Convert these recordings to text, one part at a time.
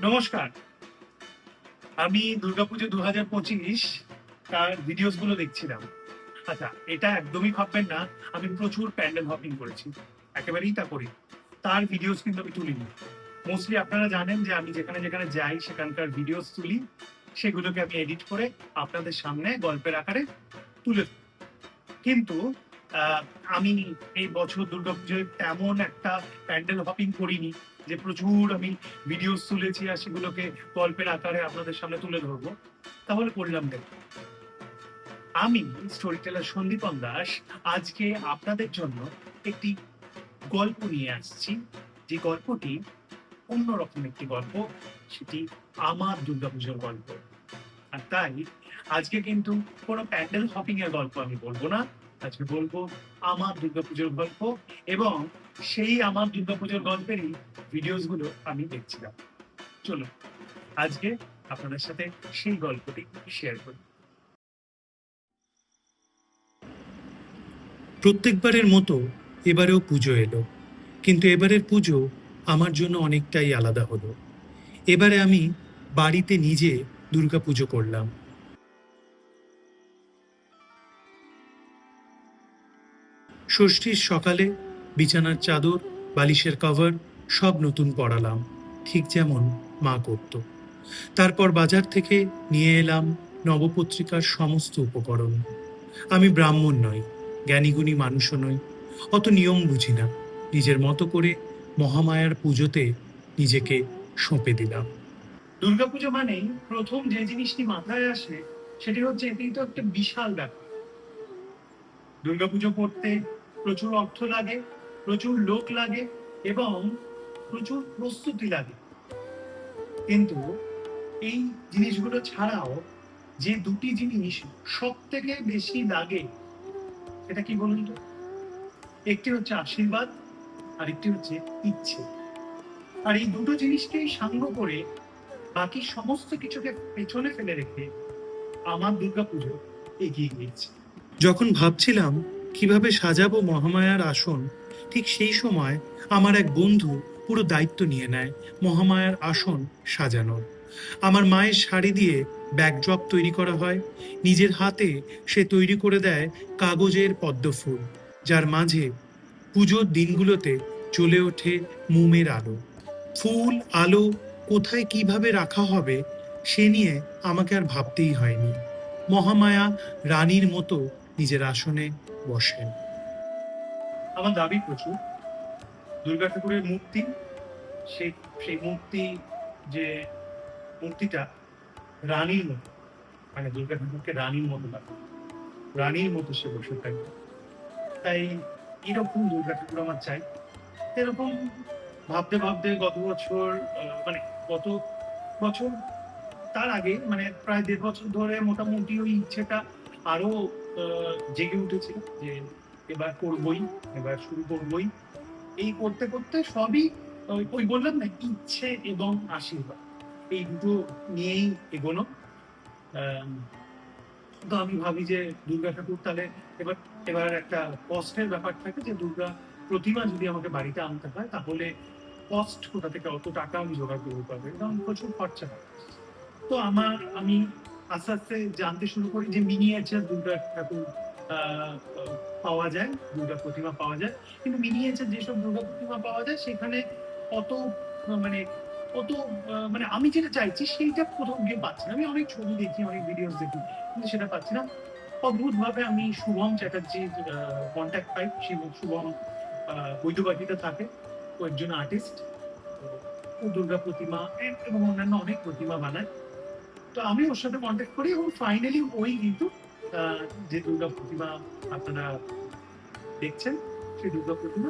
নমস্কার। আমি দুর্গাপুজো ২০২৫ তার ভিডিওস গুলো দেখছিলাম। আচ্ছা, এটা একদমই ভাববেন না আমি প্রচুর প্যান্ডেল হপিং করেছি। একেবারেই তা করিনি। তার ভিডিওস কিন্তু আমি তুলিনি। মোস্টলি আপনারা জানেন যে আমি যেখানে যাই সেখানকার ভিডিওস তুলি। সেগুলোকে আমি এডিট করে আপনাদের সামনে গল্পের আকারে তুলে ধরি। কিন্তু আ আমি এই বছর দুর্গাপুজোয় তেমন একটা প্যান্ডেল হপিং করিনি যে প্রচুর আমি ভিডিওস তুলেছি আর সেগুলোকে গল্পের আকারে আপনাদের সামনে তুলে ধরবো। তাহলে করলামটা কি? আমি স্টোরি টেলার সন্দীপন দাস আজকে আপনাদের জন্য একটি গল্প নিয়ে আসছি। যে গল্পটি অন্যরকম একটি গল্প। সেটি আমার দুর্গাপুজোর গল্প। আর তাই আজকে কিন্তু কোনো প্যান্ডেল হপিং এর গল্প আমি বলব না। আজকে বলব আমার দুর্গাপুজোর গল্প এবং সেই আমার দুর্গাপুজোর গল্পেরই ভিডিওস গুলো আমি দেখছিলাম। চলুন আজকে আপনাদের সাথে সেই গল্পটি শেয়ার করি। প্রত্যেকবারের মতো এবারেও পুজো এলো, কিন্তু এবারের পুজো আমার জন্য অনেকটাই আলাদা হলো। এবারে আমি বাড়িতে নিজে দুর্গাপুজো করলাম। ষষ্ঠীর সকালে বিছানার চাদর, বালিশের কভার সব নতুন পরালাম, ঠিক যেমন মা করত। তারপর বাজার থেকে নিয়ে এলাম নবপত্রিকার সমস্ত উপকরণ। আমি ব্রাহ্মণ নই, জ্ঞানীগুণী মানুষও নই, অত নিয়ম বুঝি না। নিজের মতো করে মহামায়ার পুজোতে নিজেকে সঁপে দিলাম। দুর্গাপুজো মানেই প্রথম যে জিনিসটি মাথায় আসে সেটি হচ্ছে এটি তো একটা বিশাল ব্যাপার। দুর্গাপুজো করতে প্রচুর অর্থ লাগে, প্রচুর লোক লাগে এবং প্রচুর প্রস্তুতি লাগে। কিন্তু এই জিনিসগুলো ছাড়াও যে দুটি জিনিস সবথেকে বেশি লাগে সেটা কি বলুন তো? একটি হচ্ছে আশীর্বাদ আর একটি হচ্ছে ইচ্ছে। আর এই দুটো জিনিসকেই সাঙ্গ করে বাকি সমস্ত কিছুকে পেছনে ফেলে রেখে আমার দুর্গাপুজো এগিয়ে গিয়েছে। যখন ভাবছিলাম কিভাবে সাজাবো মহামায়ার আসন, ঠিক সেই সময় আমার এক বন্ধু পুরো দায়িত্ব নিয়ে নেয় মহামায়ার আসন সাজানোর। আমার মায়ের শাড়ি দিয়ে ব্যাকড্রপ তৈরি করা হয়। নিজের হাতে সে তৈরি করে দেয় কাগজের পদ্মফুল, যার মাঝে পুজোর দিনগুলোতে জ্বলে ওঠে মোমের আলো। ফুল, আলো কোথায় কিভাবে রাখা হবে সে নিয়ে আমাকে আর ভাবতেই হয়নি। মহামায়া রানীর মতো নিজের আসনে বসেন। আমার দাবি প্রচুর। দুর্গা ঠাকুরের মূর্তি, সেই সেই মূর্তি, যে মূর্তিটা রানীর মতো, মানে দুর্গা ঠাকুরকে রানীর মতো লাগে, রানীর মতো সে বসে থাকবে। তাই এরকম দুর্গা ঠাকুর আমার চাই। এরকম ভাবতে ভাবতে গত বছর মানে গত বছর তার আগে মানে প্রায় ১.৫ বছর ধরে মোটামুটি ওই ইচ্ছেটা আরো জেগে উঠেছিল যে এবার করবই, এবার শুরু করবই। এই করতে করতে সবই ওই বললাম না, ইচ্ছে এবং আশীর্বাদ এই দুটো নিয়েই এগোনো। আম তো আমি ভাবি যে দুর্গা ঠাকুর তাহলে এবার এবার একটা কস্টের ব্যাপার থাকে যে দুর্গা প্রতিমা যদি আমাকে বাড়িতে আনতে হয় তাহলে কস্ট কোথা থেকে, অত টাকা আমি জোগাড় করতে পারবো, কারণ প্রচুর খরচা হয়। তো আমি আস্তে আস্তে জানতে শুরু করি যে মিনিয়েচার দুর্গা ঠাকুর আহ, আহ, পাওয়া যায়, দুর্গা প্রতিমা পাওয়া যায়। কিন্তু মিনিয়েচার যেসব দুর্গা প্রতিমা পাওয়া যায় সেখানে অত মানে অত মানে আমি যেটা চাইছি সেইটা কোথাও গিয়ে পাচ্ছি না। আমি অনেক ছবি দেখি, অনেক ভিডিওস দেখি, কিন্তু সেটা পাচ্ছি না। অদ্ভুত ভাবে আমি শুভম চ্যাটার্জির কন্ট্যাক্ট পাই। শুভম বৈদ্যবাটিতে থাকে, ও একজন আর্টিস্ট। ও দুর্গা প্রতিমা এবং অন্যান্য অনেক প্রতিমা বানায়। তো আমি ওর সাথে কন্ট্যাক্ট করি এবং ফাইনালি ওই কিন্তু আহ, যে দুর্গা প্রতিমা আপনারা দেখছেন সেই দুর্গা প্রতিমা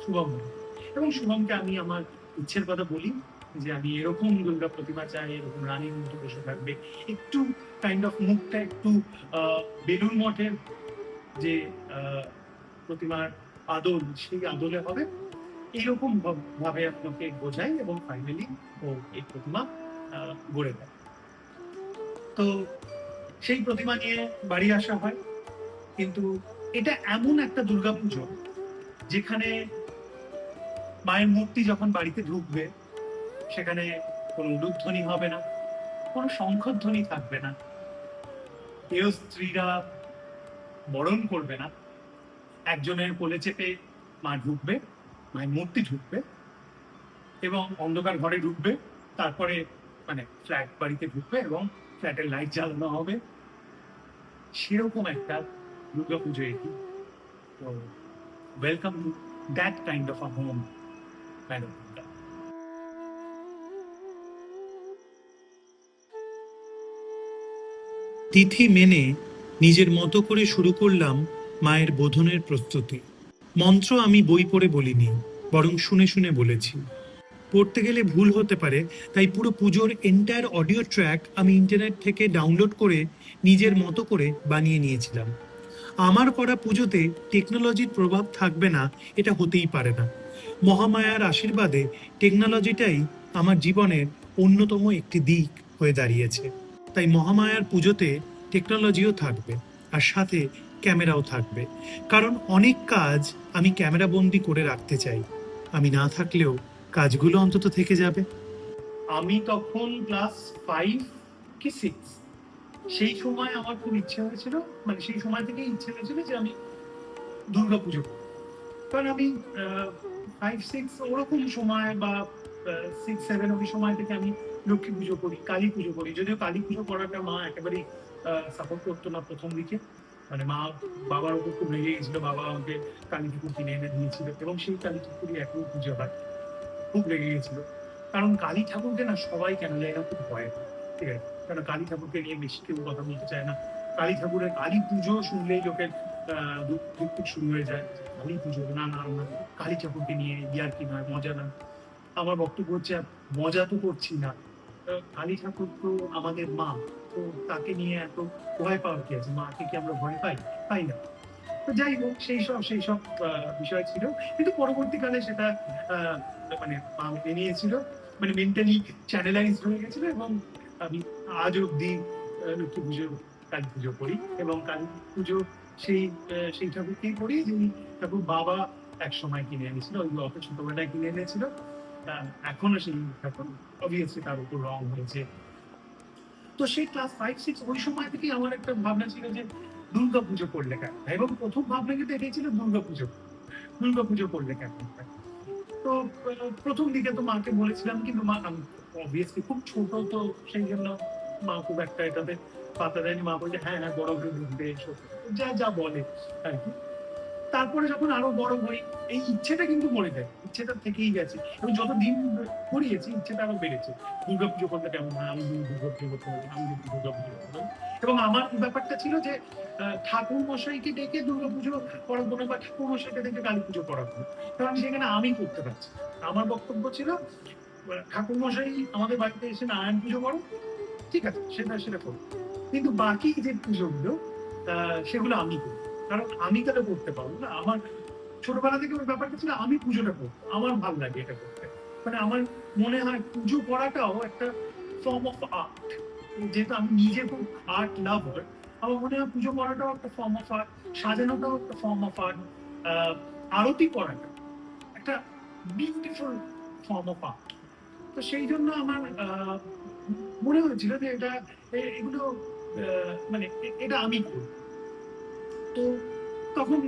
শুভম বলে। এবং শুভমকে আমি আমার ইচ্ছের কথা বলি যে আমি এরকম দুর্গা প্রতিমা চাই, এরকম রানীর মতো বসে থাকবে, একটু কাইন্ড অফ মুখটা একটু বেলুন মঠের যে আহ, প্রতিমার আদল সেই আদলে হবে, এইরকম ভাবে আপনাকে বোঝাই এবং ফাইনালি ও এই প্রতিমা গড়ে দেয়। তো সেই প্রতিমা নিয়ে বাড়ি আসা হয়। কিন্তু এটা এমন একটা দুর্গাপুজো যেখানে মায়ের মূর্তি যখন বাড়িতে ঢুকবে সেখানে কোনো উলুধ্বনি হবে না, কোনো শঙ্খধ্বনি থাকবে না, কেউ স্ত্রীরা বরণ করবে না, একজনের কোলে চেপে মা ঢুকবে, মায়ের মূর্তি ঢুকবে এবং অন্ধকার ঘরে ঢুকবে, তারপরে মানে ফ্ল্যাট বাড়িতে ঢুকবে এবং ফ্ল্যাটের লাইট জ্বালানো হবে। সেরকম একটা দুর্গাপুজো এটি। তো welcome to that kind of a home, madam. তিথি মেনে নিজের মতো করে শুরু করলাম মায়ের বোধনের প্রস্তুতি। মন্ত্র আমি বই পড়ে বলিনি, বরং শুনে শুনে বলেছি। পড়তে গেলে ভুল হতে পারে, তাই পুরো পুজোর এন্টায়ার অডিও ট্র্যাক আমি ইন্টারনেট থেকে ডাউনলোড করে নিজের মতো করে বানিয়ে নিয়েছিলাম। আমার করা পুজোতে টেকনোলজির প্রভাব থাকবে না, এটা হতেই পারে না। মহামায়ার আশীর্বাদে টেকনোলজিটাই আমার জীবনের অন্যতম একটি দিক হয়ে দাঁড়িয়েছে। তাই মহামায়ার পুজোতে টেকনোলজিও থাকবে, আর সাথে ক্যামেরাও থাকবে। কারণ অনেক কাজ আমি ক্যামেরা বন্দি করে রাখতে চাই। আমি না থাকলেও কাজগুলো অন্তত থেকে যাবে। আমি তখন ক্লাস 5 কি 6, সেই সময় আমার খুব ইচ্ছে হয়েছিল, মানে সেই সময় থেকেই ইচ্ছে হয়েছিল যে আমি দুর্গাপুজো করব। কারণ আমি 5-6 ওরকম সময় বা 6-7 ওই সময় থেকে আমি লক্ষ্মী পুজো করি, কালী পুজো করি। যদিও কালী পুজো করাটা মা একেবারেই সাপোর্ট করতো না প্রথম দিকে। মানে মা বাবার উপর খুব রেগে গেছিল, বাবা আমাকে কালী ঠাকুর কিনে এনে দিয়েছিল এবং সেই কালী ঠাকুরই এখনো পুজো হয়। খুব রেগে গেছিল, কারণ কালী ঠাকুরকে না সবাই কেন যায় না খুব ভয় পায়। ঠিক আছে, কারণ কালী ঠাকুরকে নিয়ে বেশি কেউ কথা বলতে চায় না। কালী ঠাকুরের কালী পুজো শুনলেই লোকের দুঃখ শুরু হয়ে যায়। কালী পুজো না না না, কালী ঠাকুরকে নিয়ে ইয়ার্কি নয়, মজা না। আমার বক্তব্য হচ্ছে মজা তো করছি না, কালী ঠাকুর তো আমাদের মা, তো তাকে নিয়ে এত ভয় পাওয়ার কি আছে? মাকে কি আমরা ভয় পাই? পাই না। তো যাই হোক, সেই সব বিষয় ছিল, কিন্তু পরবর্তীকালে সেটা আহ, মানে মা মেনে নিয়েছিল, মানে মেন্টালি চ্যানেলাইজ হয়ে গেছিল এবং আমি আজ অব্দি লক্ষ্মী পুজো, কালী পুজো করি এবং কালী পুজো সেই ঠাকুরকেই করি যিনি ঠাকুর বাবা এক সময় কিনে এনেছিল, ওই অত ছোটবেলায় কিনে এনেছিল। এখনো সেই ঠাকুর অবভিয়াসলি তার উপর রং হয়েছে। তো সেই ক্লাস 5-6 ওই সময় থেকেই আমার একটা ভাবনা ছিল যে দুর্গাপুজো করলে কেমন হয়? এবং প্রথম ভাবনা কিন্তু এটাই ছিল, দুর্গাপুজো করলে কেমন হয়? তো প্রথম দিকে তো মাকে বলেছিলাম, কিন্তু মা অবভিয়াসলি খুব ছোট, তো সেই জন্য মা খুব একটা এটাতে পাত্তা দেয়নি। মা বলছে হ্যাঁ হ্যাঁ, বড় হয়ে ঢুকবে, এসব যা যা বলে আর কি। তারপরে যখন আরো বড় হই, এই ইচ্ছেটা কিন্তু মরে যায়, ইচ্ছেটা থেকেই গেছে এবং যত দিন করিয়েছি ইচ্ছেটা আরো বেড়েছে। দুর্গাপুজো করলে কেমন হয়, আমি দুর্গাপুজো করতে পারি, আমি যদি দুর্গাপুজো করতে পারি। এবং আমার ব্যাপারটা ছিল যে ঠাকুর মশাইকে ডেকে দুর্গাপুজো করাবো না বা ঠাকুর মশাইকে ডেকে কালী পুজো করাবো, কারণ সেখানে আমি করতে পারছি। আমার বক্তব্য ছিল ঠাকুর মশাই আমাদের বাড়িতে এসে নারায়ণ পুজো করো, ঠিক আছে, সেটা সেটা করো, কিন্তু বাকি যে পুজোগুলো সেগুলো আমি করি, কারণ আমি তাহলে করতে পারবো না। আমার ছোটবেলা থেকে ওই ব্যাপারটা ছিল আমি পুজোটা করবো, আমার ভালো লাগে এটা করতে। মানে আমার মনে হয় পুজো করাটাও একটা ফর্ম অফ আর্ট, যেহেতু আমি নিজে খুব আর্ট লাভার। আমার মনে হয় পুজো করাটাও একটা ফর্ম অফ আর্ট, সাজানোটাও একটা ফর্ম অফ আর্ট, আরতি করাটা একটা বিউটিফুল ফর্ম অফ আর্ট। তো সেই জন্য আমার মনে হয়েছিল যে এগুলো মানে এটা আমি করবো। তো তখন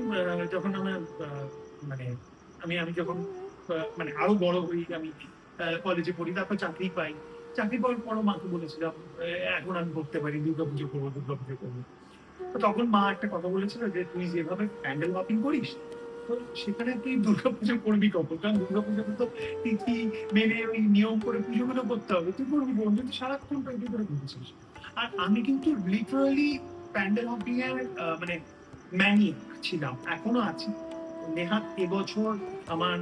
যখন আমার মানে আমি আমি যখন মানে আরো বড় হই, আমি কলেজে পড়ি, তারপর চাকরি পাই। চাকরি পাওয়ার পরও মাকে বলেছিলাম এখন আমি করতে পারি, দুর্গাপুজো করবো, দুর্গাপুজো করবো। তো তখন মা একটা কথা বলেছিল যে তুই যেভাবে প্যান্ডেল মাপিং করিস, তো সেখানে তুই দুর্গাপুজো করবি কখন? কারণ দুর্গাপুজোতে তো তিথি মেনে ওই নিয়ম করে পুজোগুলো করতে হবে, তুই করবি বলবি তুই সারাক্ষণ তৈরি করে ঘুরছিস। আর আমি কিন্তু লিটারালি প্যান্ডেল হপিং এর মানে ম্যানিক ছিলাম, এখনো আছি। নেহাত এবছর আমার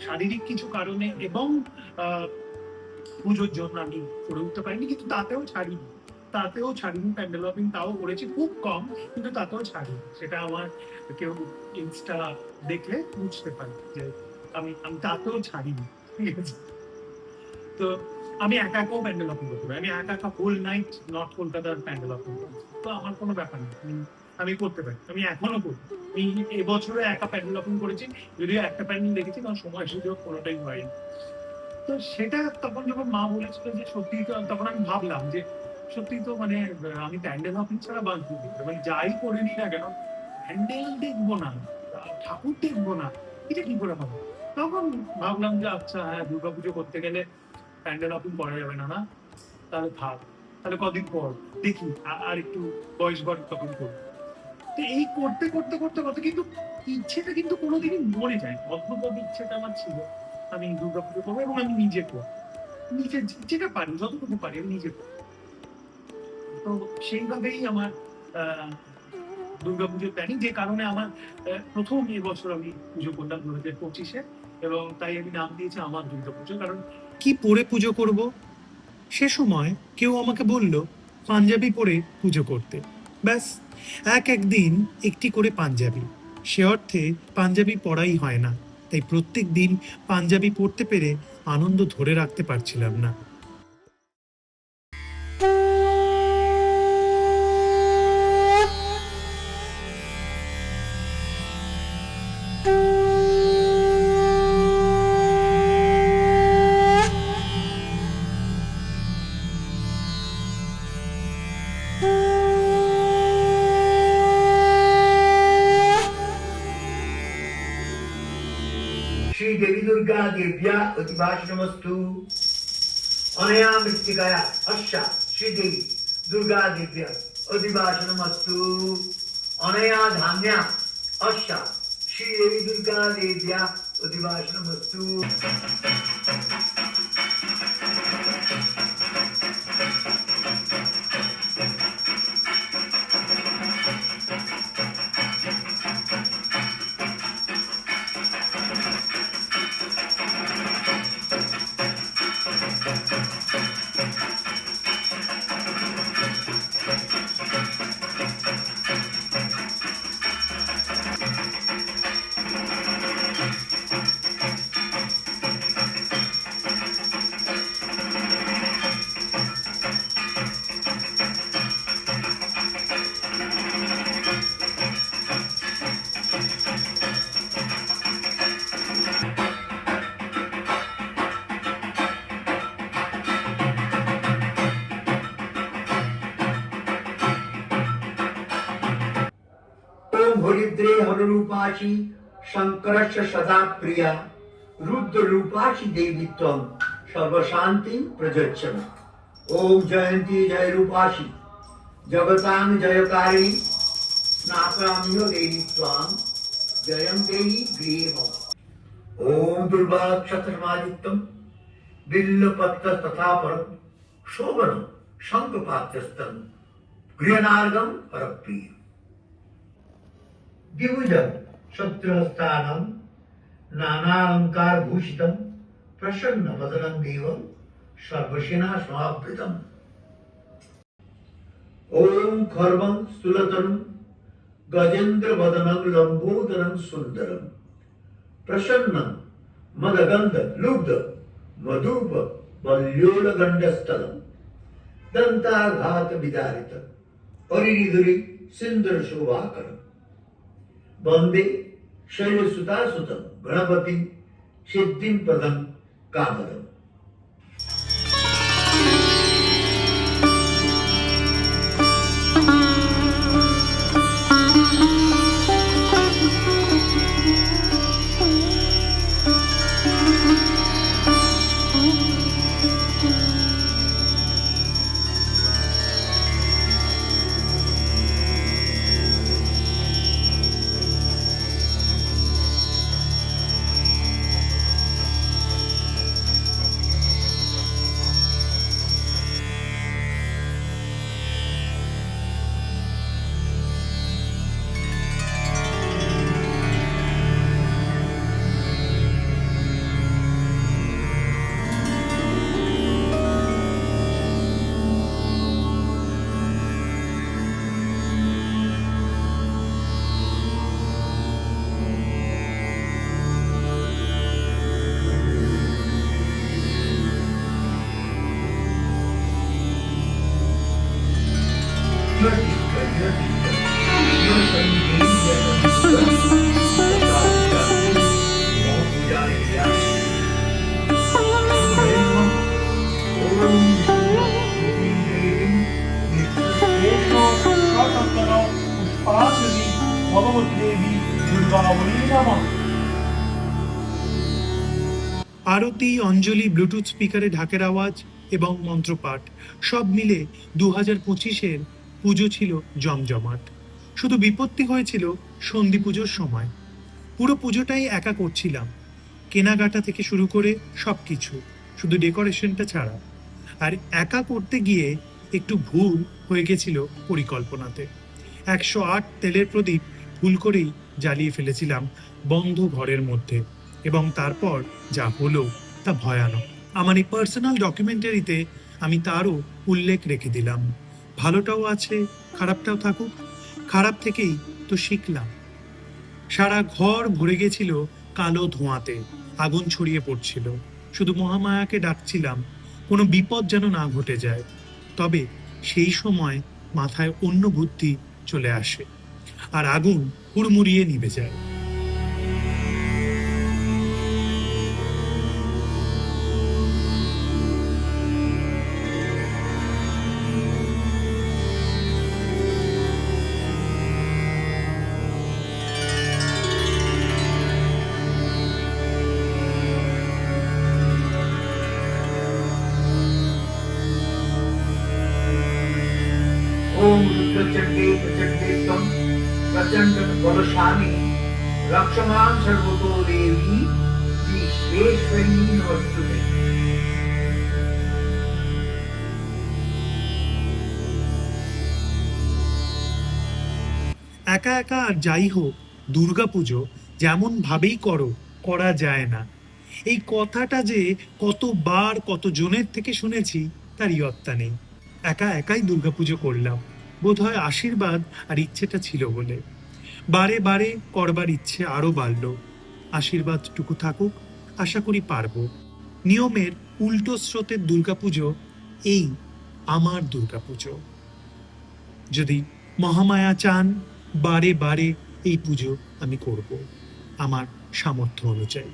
শারীরিক কিছু কারণে এবং আহ, পুজোর জন্য আমি করে উঠতে পারিনি, কিন্তু তাতেও ছাড়িনি প্যান্ডেল হপিং, তাও করেছি খুব কম, কিন্তু তাতেও ছাড়িনি। সেটা আমার কেউ ইনস্টা দেখলে বুঝতে পারে যে আমি আমি তাতেও ছাড়িনি, ঠিক আছে। তো আমি একা একাও প্যান্ডেল হপিং করতে পারি, আমি একা একা হোল নাইট নর্থ কলকাতার প্যান্ডেল হপিং করছি, তো আমার কোনো ব্যাপার নেই, আমি করতে পারি, আমি এখনো করি। আমি এবছরে একা প্যান্ডেল হপিং করেছি, যদিও একটা প্যান্ডেল দেখেছি, কারণ সময় সুযোগ কোনোটাই হয়নি। তো সেটা তখন যখন মা বলেছিল যে সত্যি, তো তখন আমি ভাবলাম যে সত্যি তো মানে আমি প্যান্ডেল হপিং ছাড়া বাঁচবো কি করে? মানে যাই করে নি না কেন, প্যান্ডেল দেখবো না, ঠাকুর দেখবো না, এটা কি করে হবে? তখন ভাবলাম যে আচ্ছা হ্যাঁ, দুর্গাপুজো করতে গেলে প্যান্ডেল হপিং করা যাবে না, না তাহলে থাক, তাহলে কদিন পর দেখি, আর একটু বয়স বাড় তখন করবো। তো এই করতে করতে করতে করতে কিন্তু ইচ্ছেটা কিন্তু কোনোদিনই মরে যায়, অদ্ভুত ইচ্ছেটা আমার ছিল আমি দুর্গাপুজো করবো এবং আমি নিজে করবো, নিজে যেটা পারি যতটুকু পারি আমি নিজে করবো। তো সেইভাবেই আমার আহ দুর্গাপুজোর প্ল্যানিং, যে কারণে আমার প্রথম এবছর আমি পুজো করলাম 2025-এ, এবং তাই আমি নাম দিয়েছি আমার দুর্গাপুজো। কারণ কি পরে পুজো করব? সে সময় কেউ আমাকে বলল পাঞ্জাবি পরে পুজো করতে। ব্যাস, একদিন একটি করে পাঞ্জাবি। সে অর্থে পাঞ্জাবি পরাই হয় না, তাই প্রত্যেক দিন পাঞ্জাবি পরতে পেরে আনন্দ ধরে রাখতে পারছিলাম না। श्री देवी दुर्गा देव्या अतिभाषणमस्तु अनया मृत्तिकाया हर्षा श्री देवी दुर्गा देव्या अतिभाषणमस्तु अनया धान्या हर्षा श्री देवी दुर्गा देव्या अतिभाषणमस्तु। ओम हरिद्रे हररूपाशी शंकरस्य सदा प्रिया रुद्र रूपाशी देवी त्वं सर्वशांति प्रजच्छम। ओम जयंती जय रूपाशी जगतां जयकारिणी स्नापयामिह देवी त्वां जयं देहि गृहे मम। ओम दुर्वाक्षतमादित्यं बिल्लपत्र तथा परं शोभनं शंखपात्रस्थं गृहनार्गं हरप्रिय। द्विभुजं शत्रुस्थानं नानालंकार भूषितं प्रसन्न वदनं देवं सर्वसेना समावृतम्। ओम खर्वं स्थूलतरं गजेन्द्र वदनं लंबोदरं सुंदरं प्रसन्नं मदगंध लुब्ध मधुप वल्योल गंडस्थलं दंताघात विदारित परिनिधुरी सिंदर शोभाकरम्। वंदे शैलसुतासुतं गणपति सिद्धिं प्रदं कामदम्। ভগবতী দেবী দুর্গাবলী নমঃ। আরতি, অঞ্জলি, ব্লুটুথ স্পিকারে ঢাকের আওয়াজ এবং মন্ত্রপাঠ সব মিলে 2025-এর পুজো ছিল জমজমাট। শুধু বিপত্তি হয়েছিল সন্ধি পুজোর সময়। পুরো পুজোটাই একা করছিলাম, কেনাকাটা থেকে শুরু করে সবকিছু, শুধু ডেকোরেশনটা ছাড়া। আর একা করতে গিয়ে একটু ভুল হয়ে গেছিল পরিকল্পনাতে। 108 তেলের প্রদীপ ভুল করেই জ্বালিয়ে ফেলেছিলাম বন্ধ ঘরের মধ্যে, এবং তারপর যা হলো তা ভয়ানক। আমার এই পার্সোনাল ডকুমেন্টারিতে আমি তারও উল্লেখ রেখে দিলাম। ভালোটাও আছে, খারাপটাও থাকুক। খারাপ থেকেই তো শিখলাম। সারা ঘর ভরে গেছিল কালো ধোঁয়াতে, আগুন ছড়িয়ে পড়ছিল। শুধু মহামায়াকে ডাকছিলাম কোনো বিপদ যেন না ঘটে যায়। তবে সেই সময় মাথায় অন্য বুদ্ধি চলে আসে, আর আগুন হুড়মুড়িয়ে নিভে যায়। ओम रुद्रचंडे प्रचंडे तम प्रचंड बलशालिनी रक्षमां सर्वतो देवी विश्वेश्वरी नमस्तुते। একা একা আর যাই হোক, দুর্গাপুজো যেমন ভাবেই করো, করা যায় না। এই কথাটা যে কতবার কত জনের থেকে শুনেছি তার ইয়ত্তা নেই। একা একাই দুর্গাপুজো করলাম, বোধহয় আশীর্বাদ আর ইচ্ছেটা ছিল বলে। বারে বারে করবার ইচ্ছে আরো বাড়ল। আশীর্বাদটুকু থাকুক, আশা করি পারবো। নিয়মের উল্টো স্রোতের দুর্গাপুজো এই আমার দুর্গাপুজো। যদি মহামায়া চান, বারে বারে এই পুজো আমি করব আমার সামর্থ্য অনুযায়ী।